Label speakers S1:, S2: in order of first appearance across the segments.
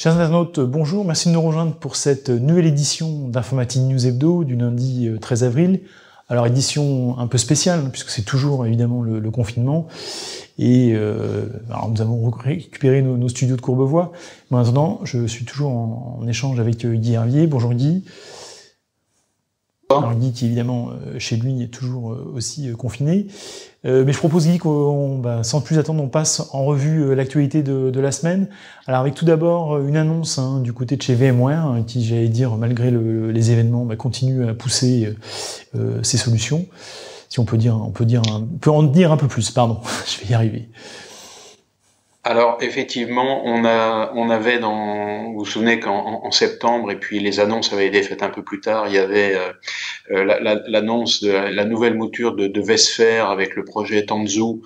S1: Chers internautes, bonjour, merci de nous rejoindre pour cette nouvelle édition d'Informatique News Hebdo du lundi 13 avril. Alors édition un peu spéciale, puisque c'est toujours évidemment le confinement. Et alors nous avons récupéré nos studios de Courbevoie. Mais en attendant, je suis toujours en échange avec Guy Hervier. Bonjour Guy. Alors Guy qui évidemment chez lui est toujours aussi confiné. Mais je propose Guy qu'on, sans plus attendre, on passe en revue l'actualité de la semaine. Alors avec tout d'abord une annonce du côté de chez VMware qui, j'allais dire, malgré les événements, continue à pousser ses solutions. Si on peut en dire un peu plus. Pardon, je vais y arriver.
S2: Alors effectivement, on avait vous vous souvenez qu'en septembre, et puis les annonces avaient été faites un peu plus tard, il y avait l'annonce de la nouvelle mouture de vSphere avec le projet Tanzu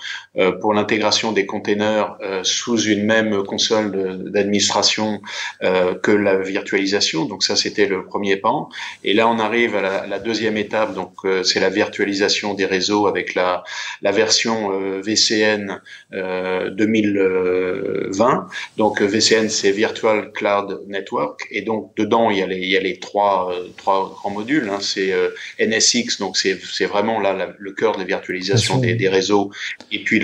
S2: pour l'intégration des containers sous une même console d'administration que la virtualisation. Donc ça, c'était le premier pan. Et là, on arrive à la deuxième étape. Donc c'est la virtualisation des réseaux avec la version VCN 2020. Donc VCN, c'est Virtual Cloud Network, et donc dedans il y a les trois grands modules. C'est NSX, donc c'est vraiment là le cœur de la virtualisation des réseaux, et puis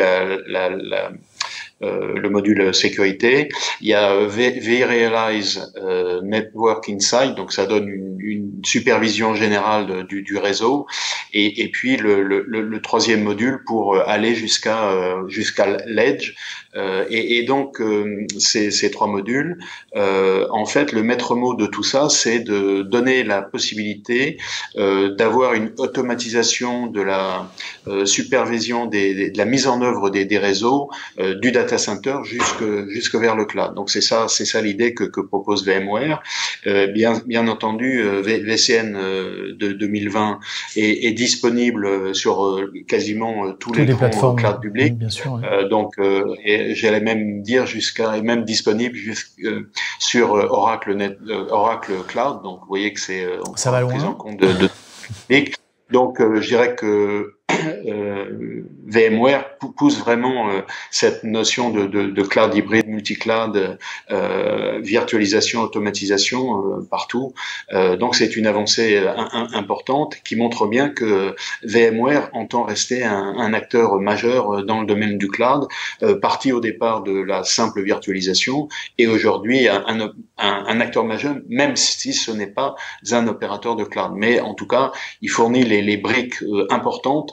S2: le module sécurité. Il y a vRealize Network Insight, donc ça donne une supervision générale du réseau, et puis le troisième module pour aller jusqu'à l'Edge. Et donc ces trois modules, en fait, le maître mot de tout ça, c'est de donner la possibilité d'avoir une automatisation de la supervision de la mise en œuvre des réseaux du data center jusque vers le cloud. Donc c'est ça l'idée que propose VMware. Bien entendu, VCN de 2020 est disponible sur quasiment tous les grands clouds publics.
S1: Bien sûr,
S2: donc j'allais même dire même disponible sur Oracle Cloud. Donc vous voyez que c'est
S1: ça va loin.
S2: Prise en compte de public. Donc je dirais que VMware pousse vraiment cette notion de cloud hybride, multi-cloud, virtualisation, automatisation partout. Donc c'est une avancée importante qui montre bien que VMware entend rester un acteur majeur dans le domaine du cloud, parti au départ de la simple virtualisation, et aujourd'hui un acteur majeur, même si ce n'est pas un opérateur de cloud. Mais en tout cas, il fournit les briques importantes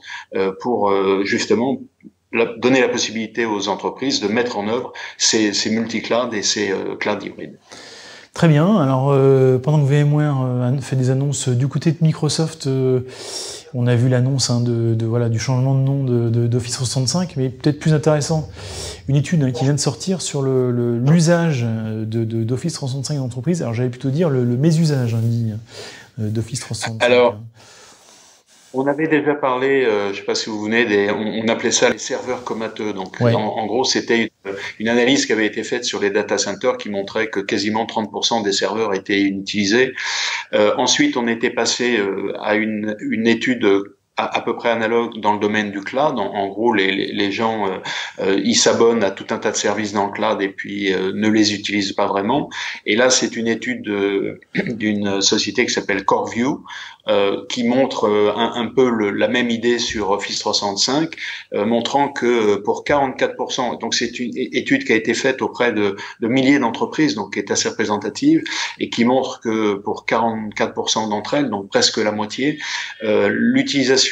S2: pour justement donner la possibilité aux entreprises de mettre en œuvre ces multi-cloud et ces cloud hybrides.
S1: Très bien. Alors, pendant que VMware fait des annonces du côté de Microsoft, on a vu l'annonce du changement de nom d'Office 365, mais peut-être plus intéressant, une étude qui vient de sortir sur l'usage d'Office 365 d'entreprise. Alors, j'allais plutôt dire le mésusage d'Office 365.
S2: Alors, on avait déjà parlé, je ne sais pas si vous vous souvenez, on appelait ça les serveurs comateux. Donc, ouais. En gros, c'était une analyse qui avait été faite sur les data centers qui montrait que quasiment 30% des serveurs étaient inutilisés. Ensuite, on était passé à une étude à peu près analogue dans le domaine du cloud. En gros, les gens ils s'abonnent à tout un tas de services dans le cloud et puis ne les utilisent pas vraiment. Et là, c'est une étude d'une société qui s'appelle CoreView, qui montre un peu la même idée sur Office 365, montrant que pour 44%, donc c'est une étude qui a été faite auprès de milliers d'entreprises, donc qui est assez représentative, et qui montre que pour 44% d'entre elles, donc presque la moitié, l'utilisation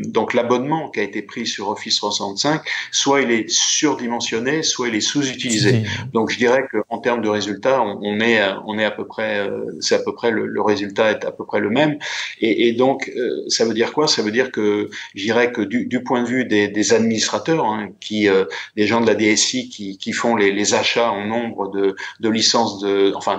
S2: donc l'abonnement qui a été pris sur Office 365, soit il est surdimensionné, soit il est sous-utilisé. Donc je dirais que en termes de résultats, on est à peu près, c'est à peu près le résultat est à peu près le même. Et donc ça veut dire quoi? Ça veut dire que je dirais que du point de vue des administrateurs, des gens de la DSI qui font les achats en nombre de licences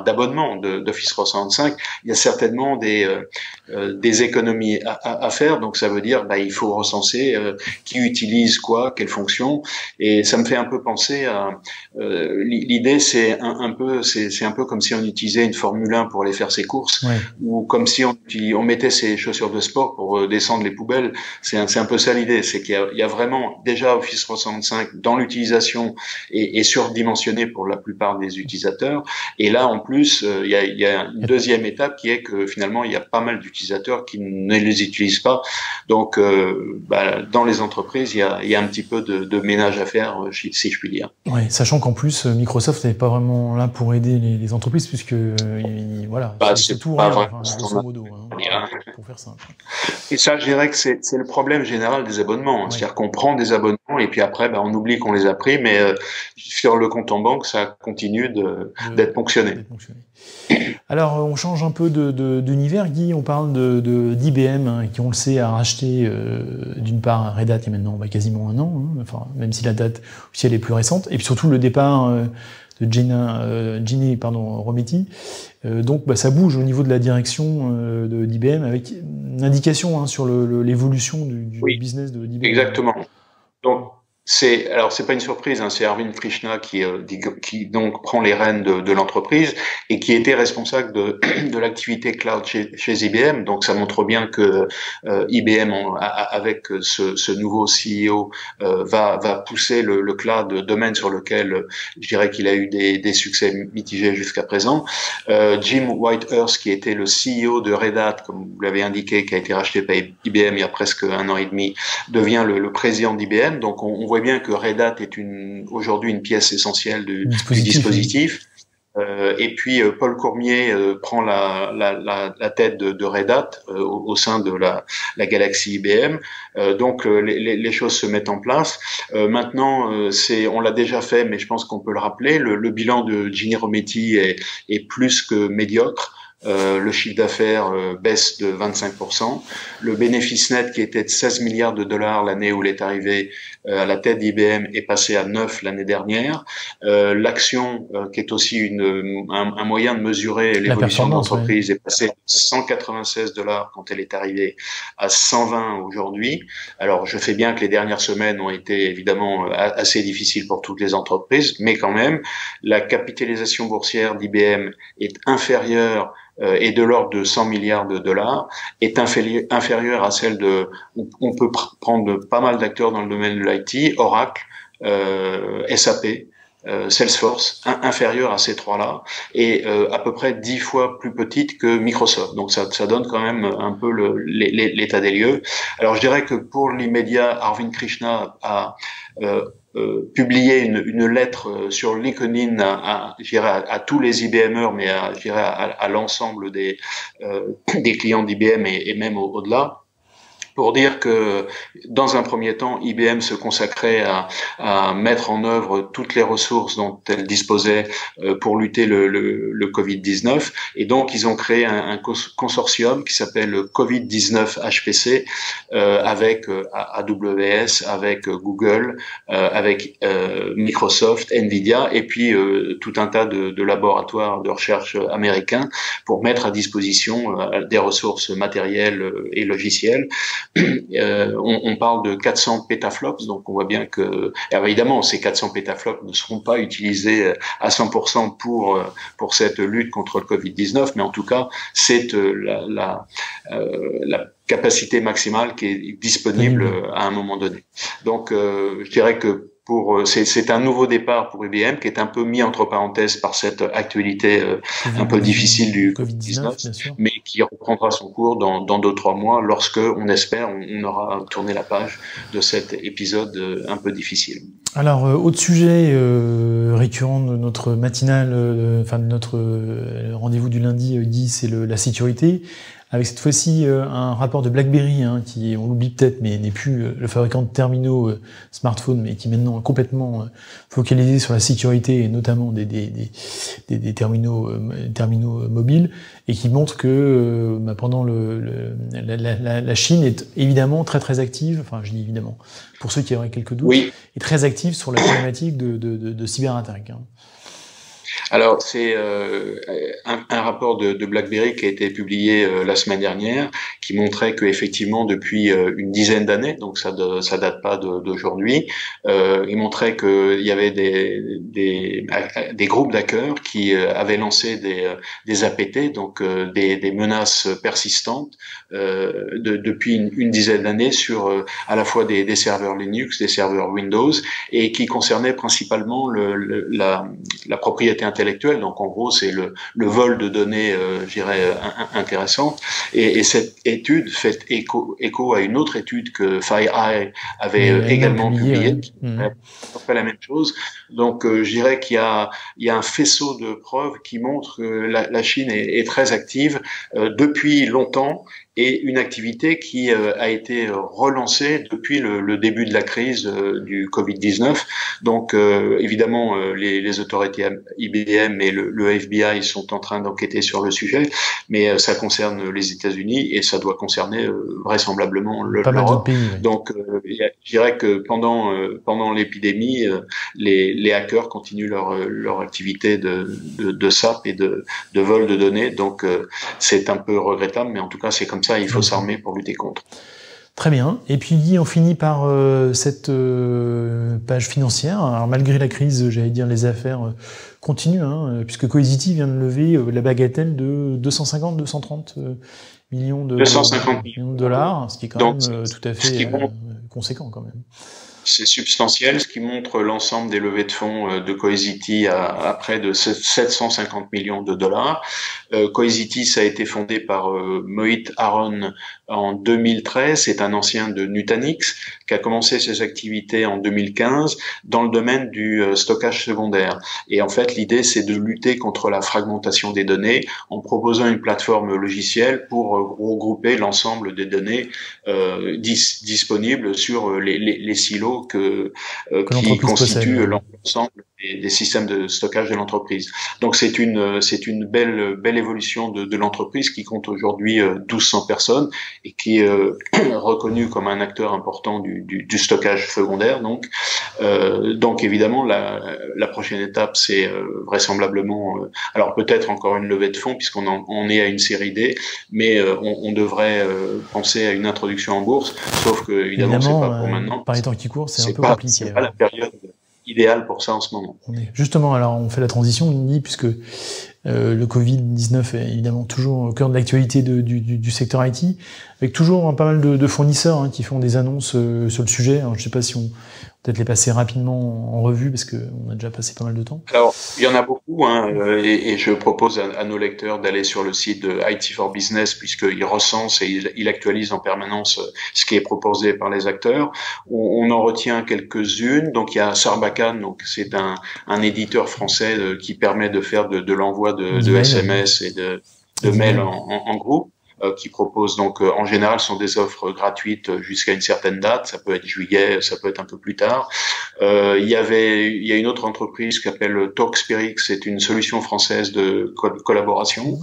S2: d'abonnement d'Office 365, il y a certainement des économies à faire. Donc ça veut dire il faut recenser qui utilise quoi, quelle fonction, et ça me fait un peu penser à l'idée, c'est un peu comme si on utilisait une Formule 1 pour aller faire ses courses, ou comme si on utilisait on mettait ses chaussures de sport pour descendre les poubelles. C'est un peu ça l'idée, c'est qu'il y a vraiment déjà Office 365 dans l'utilisation et surdimensionné pour la plupart des utilisateurs. Et là, en plus, il y a une deuxième étape qui est que finalement, il y a pas mal d'utilisateurs qui ne les utilisent pas. Donc, dans les entreprises, il y a un petit peu de ménage à faire, si je puis dire.
S1: Oui, sachant qu'en plus, Microsoft n'est pas vraiment là pour aider les entreprises, puisque voilà, c'est tout rien, grosso modo, pour faire simple.
S2: Et ça, je dirais que c'est le problème général des abonnements. Ouais. C'est-à-dire qu'on prend des abonnements et puis après, on oublie qu'on les a pris, mais sur le compte en banque, ça continue d'être ponctionné.
S1: Alors, on change un peu d'univers, Guy. On parle d'IBM, qui, on le sait, a racheté d'une part Red Hat, et maintenant quasiment un an, même si la date officielle est plus récente, et puis surtout le départ de Ginny Rometty. Donc, ça bouge au niveau de la direction d'IBM, avec une indication sur l'évolution du business d'IBM.
S2: Exactement. Donc, c'est pas une surprise, c'est Arvind Krishna qui donc prend les rênes de l'entreprise et qui était responsable de l'activité cloud chez IBM. Donc ça montre bien que IBM avec ce nouveau CEO va pousser le cloud, domaine sur lequel je dirais qu'il a eu des succès mitigés jusqu'à présent. Jim Whitehurst, qui était le CEO de Red Hat, comme vous l'avez indiqué, qui a été racheté par IBM il y a presque 1 an et demi, devient le président d'IBM. Donc on voit bien que Red Hat est aujourd'hui une pièce essentielle du dispositif. Et puis Paul Courmier prend la tête de Red Hat au sein de la galaxie IBM. Donc les choses se mettent en place. Maintenant, on l'a déjà fait, mais je pense qu'on peut le rappeler. Le bilan de Ginny Rometty est plus que médiocre. Le chiffre d'affaires baisse de 25%. Le bénéfice net, qui était de 16 milliards de dollars l'année où il est arrivé à la tête d'IBM, est passé à 9 l'année dernière. L'action, qui est aussi un moyen de mesurer l'évolution de l'entreprise, est passée de 196 dollars quand elle est arrivée à 120 aujourd'hui. Alors, je sais bien que les dernières semaines ont été évidemment assez difficiles pour toutes les entreprises, mais quand même, la capitalisation boursière d'IBM est inférieure et de l'ordre de 100 milliards de dollars, est inférieure à celle on peut prendre pas mal d'acteurs dans le domaine de l'IT, Oracle, SAP, Salesforce, inférieure à ces trois-là, et à peu près 10 fois plus petite que Microsoft. Donc ça donne quand même un peu l'état des lieux. Alors je dirais que pour l'immédiat, Arvind Krishna a publié une lettre sur LinkedIn à tous les IBMers, mais à l'ensemble des clients d'IBM et même au-delà, pour dire que, dans un premier temps, IBM se consacrait à mettre en œuvre toutes les ressources dont elle disposait pour lutter le Covid-19. Et donc, ils ont créé un consortium qui s'appelle Covid-19 HPC, avec AWS, avec Google, avec Microsoft, Nvidia, et puis tout un tas de laboratoires de recherche américains pour mettre à disposition des ressources matérielles et logicielles. On parle de 400 pétaflops, donc on voit bien que, évidemment, ces 400 pétaflops ne seront pas utilisés à 100% pour cette lutte contre le Covid-19, mais en tout cas, c'est la capacité maximale qui est disponible à un moment donné. Donc, je dirais que c'est un nouveau départ pour IBM qui est un peu mis entre parenthèses par cette actualité un peu difficile du Covid-19, mais qui reprendra son cours dans 2-3 mois lorsque, on espère, on aura tourné la page de cet épisode un peu difficile.
S1: Alors, autre sujet récurrent de notre matinale, de notre rendez-vous du lundi, Guy, c'est la sécurité. Avec cette fois-ci un rapport de BlackBerry, qui, on l'oublie peut-être, mais n'est plus le fabricant de terminaux smartphones, mais qui maintenant est complètement focalisé sur la sécurité, et notamment des terminaux mobiles, et qui montre que pendant la Chine est évidemment très très active, enfin je dis évidemment, pour ceux qui auraient quelques doutes, est très active sur la problématique de cyberattaque.
S2: Alors, c'est un rapport de BlackBerry qui a été publié la semaine dernière, qui montrait que effectivement depuis une dizaine d'années, donc ça date pas d'aujourd'hui, il montrait qu'il y avait des groupes d'hackers qui avaient lancé des APT, donc des menaces persistantes depuis une dizaine d'années sur à la fois des serveurs Linux, des serveurs Windows, et qui concernaient principalement la propriété intellectuelle. Donc en gros, c'est le vol de données, je dirais, intéressantes. Et cette étude fait écho à une autre étude que FireEye avait également publiée, qui fait la même chose. Donc je dirais qu'il y a un faisceau de preuves qui montre que la Chine est très active depuis longtemps, et une activité qui a été relancée depuis le début de la crise du Covid-19. Donc évidemment, les autorités IBM et le FBI sont en train d'enquêter sur le sujet, mais ça concerne les États-Unis et ça doit concerner vraisemblablement l'Europe. Donc je dirais que pendant l'épidémie, les hackers continuent leur activité de SAP et de vol de données. Donc c'est un peu regrettable, mais en tout cas c'est comme ça. Il faut s'armer pour lutter contre.
S1: Très bien. Et puis on finit par cette page financière. Alors malgré la crise, j'allais dire, les affaires continuent, puisque Cohesity vient de lever la bagatelle de 230 millions de dollars, ce qui est quand même tout à fait conséquent quand même.
S2: C'est substantiel, ce qui montre l'ensemble des levées de fonds de Cohesity à près de 750 millions de dollars. Cohesity, ça a été fondé par Mohit Aron en 2013. C'est un ancien de Nutanix qui a commencé ses activités en 2015 dans le domaine du stockage secondaire. Et en fait, l'idée, c'est de lutter contre la fragmentation des données en proposant une plateforme logicielle pour regrouper l'ensemble des données disponibles sur les silos qui constituent l'ensemble des systèmes de stockage de l'entreprise. Donc c'est une belle évolution de l'entreprise qui compte aujourd'hui 1200 personnes et qui est reconnue comme un acteur important du stockage secondaire. Donc évidemment la prochaine étape, c'est vraisemblablement alors peut-être encore une levée de fonds puisqu'on est à une série D, mais on devrait penser à une introduction en bourse, sauf que évidemment c'est pas pour maintenant.
S1: Par les temps qui courent, c'est un peu compliqué.
S2: C'est pas la période idéal pour ça en ce moment.
S1: Justement, alors on fait la transition, Mindy, puisque le Covid-19 est évidemment toujours au cœur de l'actualité du secteur IT, avec toujours pas mal de fournisseurs qui font des annonces sur le sujet. Alors, je ne sais pas si on peut-être les passer rapidement en revue, parce qu'on a déjà passé pas mal de temps.
S2: Alors, il y en a beaucoup, et je propose à nos lecteurs d'aller sur le site de IT for Business, puisqu'il recense et il actualise en permanence ce qui est proposé par les acteurs. On en retient quelques-unes. Donc, il y a Sarbacane, donc c'est un éditeur français qui permet de faire de l'envoi de SMS et de mails en groupe. Qui propose donc en général sont des offres gratuites jusqu'à une certaine date, ça peut être juillet, ça peut être un peu plus tard. Il y a une autre entreprise qui s'appelle Talkspirix, c'est une solution française de collaboration.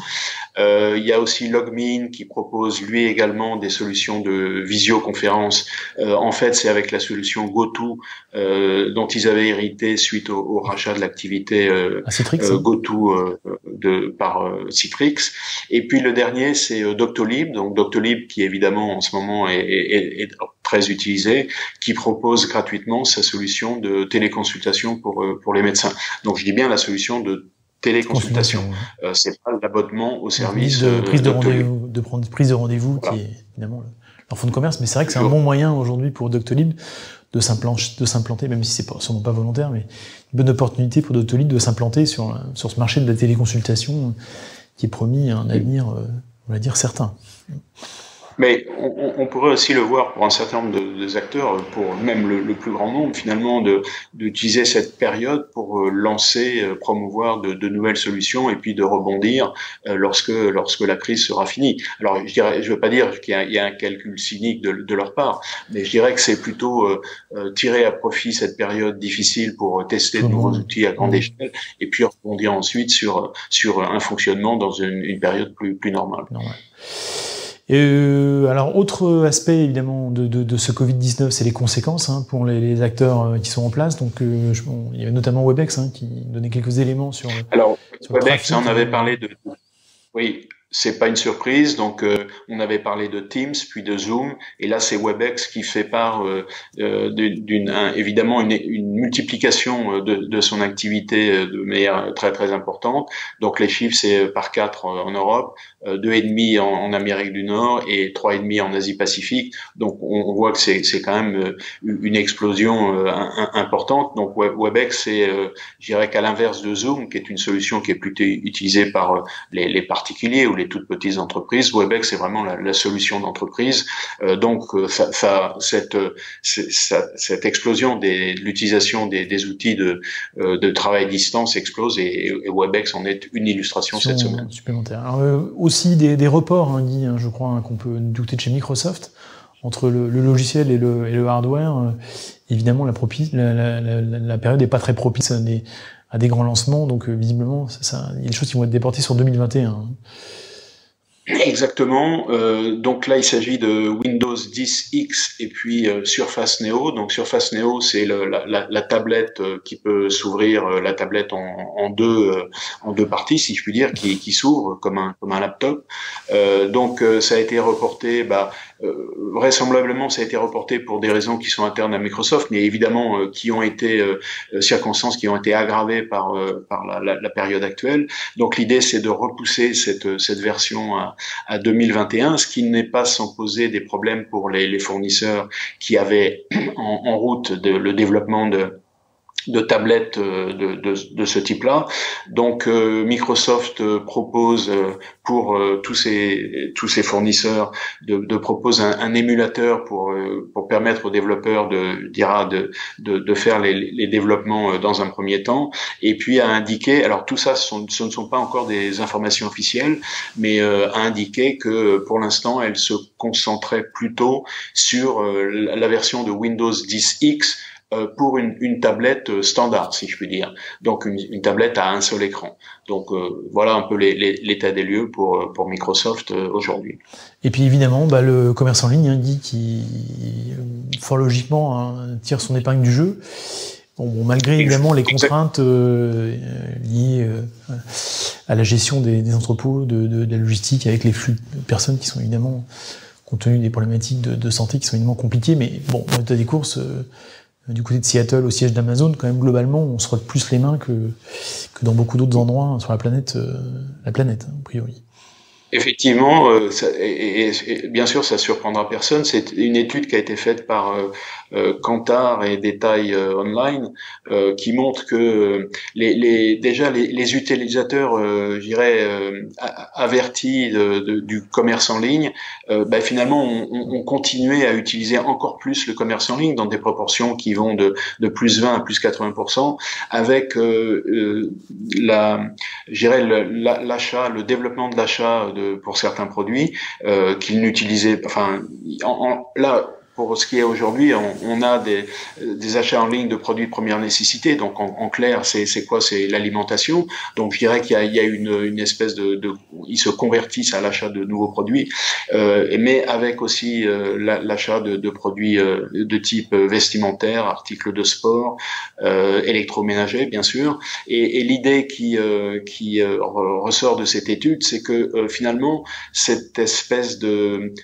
S2: Il y a aussi Logmein qui propose lui également des solutions de visioconférence. En fait, c'est avec la solution GoTo dont ils avaient hérité suite au rachat de l'activité GoTo par Citrix. Et puis le dernier, c'est Doctolib, donc Doctolib qui évidemment en ce moment est très utilisé, qui propose gratuitement sa solution de téléconsultation pour les médecins. Donc je dis bien la solution de téléconsultation. C'est pas l'abonnement au service
S1: de prise de rendez-vous voilà. Qui est évidemment leur fonds de commerce, mais c'est vrai que c'est un bon moyen aujourd'hui pour Doctolib de s'implanter, même si c'est sûrement pas volontaire, mais une bonne opportunité pour Doctolib de s'implanter sur ce marché de la téléconsultation qui est promis à un avenir, on va dire, certain.
S2: Mais on pourrait aussi le voir pour un certain nombre de acteurs, pour même le plus grand nombre, finalement, d'utiliser cette période pour lancer, promouvoir de nouvelles solutions et puis de rebondir lorsque la crise sera finie. Alors, je veux pas dire qu'il y a un calcul cynique de leur part, mais je dirais que c'est plutôt tirer à profit cette période difficile pour tester de nouveaux outils à grande échelle et puis rebondir ensuite sur un fonctionnement dans une période plus normale.
S1: Alors, autre aspect évidemment de ce Covid-19, c'est les conséquences pour les acteurs qui sont en place. Donc, il y a notamment Webex qui donnait quelques éléments sur.
S2: Alors,
S1: sur
S2: Webex, on avait parlé de. Oui, c'est pas une surprise. Donc, on avait parlé de Teams, puis de Zoom, et là, c'est Webex qui fait part évidemment une multiplication de son activité de manière très très importante. Donc, les chiffres, c'est par 4 en Europe, 2,5 en Amérique du Nord et 3,5 en Asie-Pacifique. Donc, on voit que c'est quand même une explosion importante. Donc, Webex, c'est, je dirais qu'à l'inverse de Zoom, qui est une solution qui est plutôt utilisée par les particuliers ou les toutes petites entreprises, Webex c'est vraiment la solution d'entreprise. Donc cette explosion de l'utilisation des outils de travail à distance explose et Webex en est une illustration cette semaine.
S1: Supplémentaire. Alors, aussi des reports, Guy, je crois, qu'on peut douter de chez Microsoft entre le logiciel et le hardware. Évidemment, la période n'est pas très propice à des grands lancements, donc visiblement, il y a des choses qui vont être déportées sur 2021.
S2: Exactement. Donc là, il s'agit de Windows 10 X et puis Surface Neo. Donc Surface Neo, c'est la tablette qui peut s'ouvrir, la tablette en deux parties, si je puis dire, qui s'ouvre comme un laptop. Donc ça a été reporté. Vraisemblablement, ça a été reporté pour des raisons qui sont internes à Microsoft, mais évidemment qui ont été circonstances qui ont été aggravées par la période actuelle. Donc l'idée, c'est de repousser cette version à 2021, ce qui n'est pas sans poser des problèmes pour les fournisseurs qui avaient en route le développement de tablettes de ce type-là. Donc Microsoft propose pour tous ces fournisseurs de proposer un émulateur pour permettre aux développeurs de faire les développements dans un premier temps, et puis à indiquer, alors tout ça ce ne sont pas encore des informations officielles, mais à indiquer que pour l'instant elle se concentrait plutôt sur la version de Windows 10 X pour une tablette standard, si je puis dire. Donc une tablette à un seul écran. Donc voilà un peu l'état des lieux pour Microsoft aujourd'hui.
S1: Et puis évidemment, le commerce en ligne, Guy, qui fort logiquement tire son épingle du jeu. Bon, malgré évidemment les contraintes liées à la gestion des entrepôts, de la logistique, avec les flux de personnes qui sont évidemment, compte tenu des problématiques de santé qui sont évidemment compliquées, mais bon, dans l'état des courses, du côté de Seattle, au siège d'Amazon, quand même globalement, on se frotte plus les mains que dans beaucoup d'autres endroits sur la planète, a priori.
S2: Effectivement, et bien sûr, ça surprendra personne. C'est une étude qui a été faite par Kantar et Détail Online, qui montre que déjà les utilisateurs, je dirais, avertis du commerce en ligne, finalement, ont continué à utiliser encore plus le commerce en ligne dans des proportions qui vont de plus 20 à plus 80%, avec je dirais l'achat, le développement de l'achat pour certains produits qu'ils n'utilisaient, là. Pour ce qui est aujourd'hui, on a des achats en ligne de produits de première nécessité. Donc en clair, c'est quoi? C'est l'alimentation. Donc je dirais qu'il y a une espèce ils se convertissent à l'achat de nouveaux produits, mais avec aussi l'achat de produits de type vestimentaire, articles de sport, électroménager bien sûr. Et l'idée qui ressort de cette étude, c'est que finalement cette espèce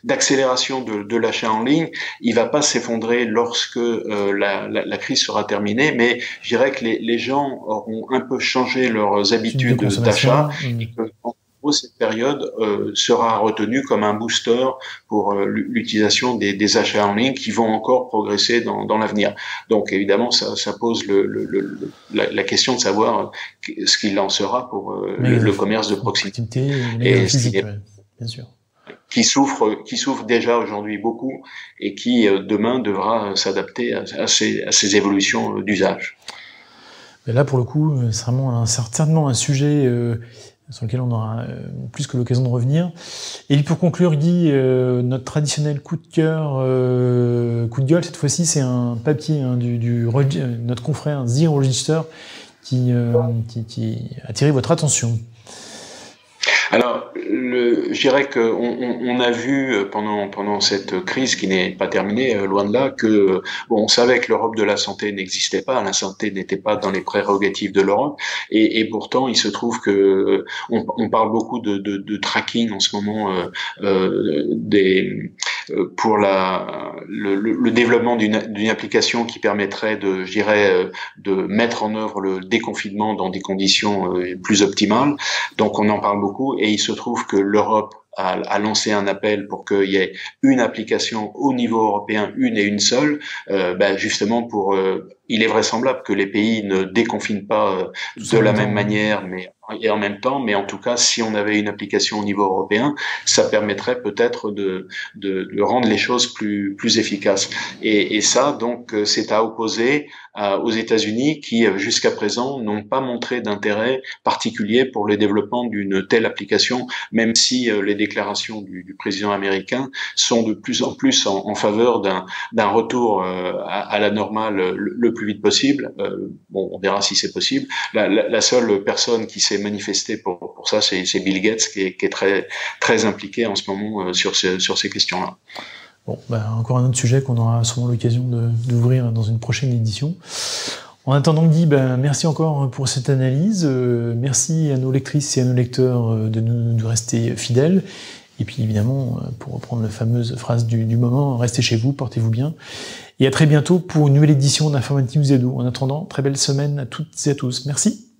S2: d'accélération de l'achat en ligne, il va pas s'effondrer lorsque la crise sera terminée, mais je dirais que les gens auront un peu changé leurs habitudes d'achat et que en gros, cette période sera retenue comme un booster pour l'utilisation des achats en ligne qui vont encore progresser dans l'avenir. Donc évidemment, ça pose la question de savoir ce qu'il en sera pour le commerce de proximité
S1: et physique, bien sûr.
S2: Qui souffre déjà aujourd'hui beaucoup et qui demain devra s'adapter à ces évolutions d'usage.
S1: Mais là, pour le coup, c'est vraiment certainement un sujet sur lequel on aura plus que l'occasion de revenir. Et puis pour conclure, Guy, notre traditionnel coup de cœur, coup de gueule, cette fois-ci, c'est un papier notre confrère The Register qui a attiré votre attention.
S2: Alors, je dirais on a vu pendant cette crise qui n'est pas terminée, loin de là, que bon, on savait que l'Europe de la santé n'existait pas, la santé n'était pas dans les prérogatives de l'Europe, et pourtant il se trouve que on parle beaucoup de tracking en ce moment pour le développement d'une application qui permettrait je dirais, de mettre en œuvre le déconfinement dans des conditions plus optimales. Donc on en parle beaucoup, et il se trouve que l'Europe a lancé un appel pour qu'il y ait une application au niveau européen, une et une seule, justement il est vraisemblable que les pays ne déconfinent pas de la même manière, et en même temps, mais en tout cas, si on avait une application au niveau européen, ça permettrait peut-être de rendre les choses plus efficaces. Et ça, donc, c'est à opposer aux États-Unis qui, jusqu'à présent, n'ont pas montré d'intérêt particulier pour le développement d'une telle application, même si les déclarations du président américain sont de plus en plus en faveur d'un retour à la normale le plus vite possible. On verra si c'est possible. La seule personne qui s'est manifestée pour ça, c'est Bill Gates, qui est très très impliqué en ce moment sur ces questions-là.
S1: Bon, encore un autre sujet qu'on aura sûrement l'occasion d'ouvrir dans une prochaine édition. En attendant, Guy, merci encore pour cette analyse. Merci à nos lectrices et à nos lecteurs de rester fidèles. Et puis évidemment, pour reprendre la fameuse phrase du moment, restez chez vous, portez-vous bien. Et à très bientôt pour une nouvelle édition d'Informative News Edo. En attendant, très belle semaine à toutes et à tous. Merci.